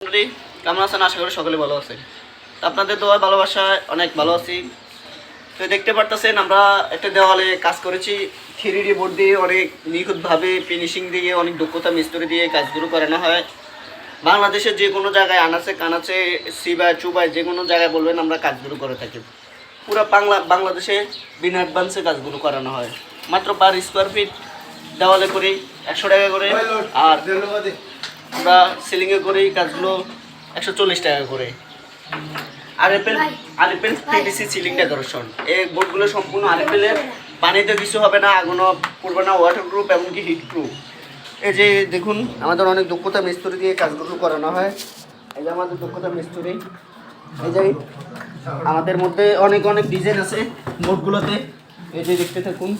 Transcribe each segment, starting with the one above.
কেমন আছেন? আশা করি সকলে ভালো আছেন। তো আপনাদের দোয়া ভালোবাসায় অনেক ভালো আছি। তো দেখতে পারতেছেন আমরা একটা দেওয়ালে কাজ করেছি 3D বোর্ড দিয়ে, অনেক নিখুঁতভাবে ফিনিশিং দিয়ে, অনেক দক্ষতা মিস্ত্রি দিয়ে কাজগুলো করানো হয়। বাংলাদেশের যে কোনো জায়গায় আনাচে কানাচে সিবায় চুবায় যে কোনো জায়গায় বলবেন আমরা কাজগুলো করে থাকি। পুরো বাংলাদেশে বিনা অ্যাডভান্সে কাজগুলো করানো হয়। মাত্র পার স্কোয়ার ফিট দেওয়ালে করি 100 টাকা করে, আর আমরা সিলিংয়ে করি কাজগুলো 140 টাকা করে। আরএফএল পিভিসি সিলিং ডেকোরেশন, এই বোর্ডগুলো সম্পূর্ণ আরএফএলের, পানিতে কিছু হবে না, আগুনও পড়বে না, ওয়াটার প্রুফ এমনকি হিট প্রুফ। এই যে দেখুন আমাদের অনেক দক্ষতা মিস্ত্রি দিয়ে কাজগুলো করানো হয়। এই যে আমাদের দক্ষতা মিস্ত্রি, এই যে আমাদের মধ্যে অনেক অনেক ডিজাইন আছে বোর্ডগুলোতে। এই যে দেখতে থাকুন,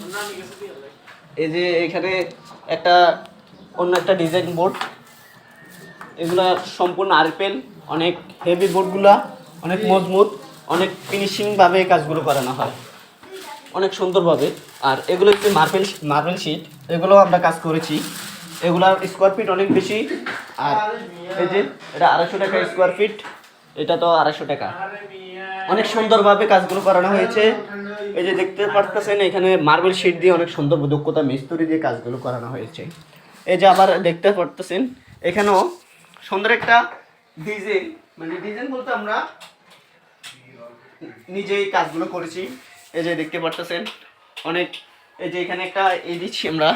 এই যে এখানে একটা অন্য একটা ডিজাইন বোর্ড, এগুলা সম্পূর্ণ আরএফএল, অনেক হেভি বোর্ডগুলা, অনেক মজবুত, অনেক ফিনিশিংভাবে কাজগুলো করানো হয় অনেক সুন্দরভাবে। আর এগুলো একটু মার্বেল শিট, এগুলো আমরা কাজ করেছি, এগুলার স্কোয়ার ফিট অনেক বেশি। আর এই যে এটা 250 টাকা স্কোয়ার ফিট, এটা তো 250 টাকা। অনেক সুন্দরভাবে কাজগুলো করানো হয়েছে। এই যে দেখতে পারতেছেন এখানে মার্বেল শিট দিয়ে অনেক সুন্দর দক্ষতা মিস্ত্রি দিয়ে কাজগুলো করানো হয়েছে। এই যে আবার দেখতে পারতেছেন এখানেও সুন্দর একটা ডিজাইন, মানে ডিজাইন বলতে আমরা নিজেই কাজগুলো করেছি। এই যে দেখতে পারতেছেন অনেক, এই যে এখানে একটা এই দিচ্ছি আমরা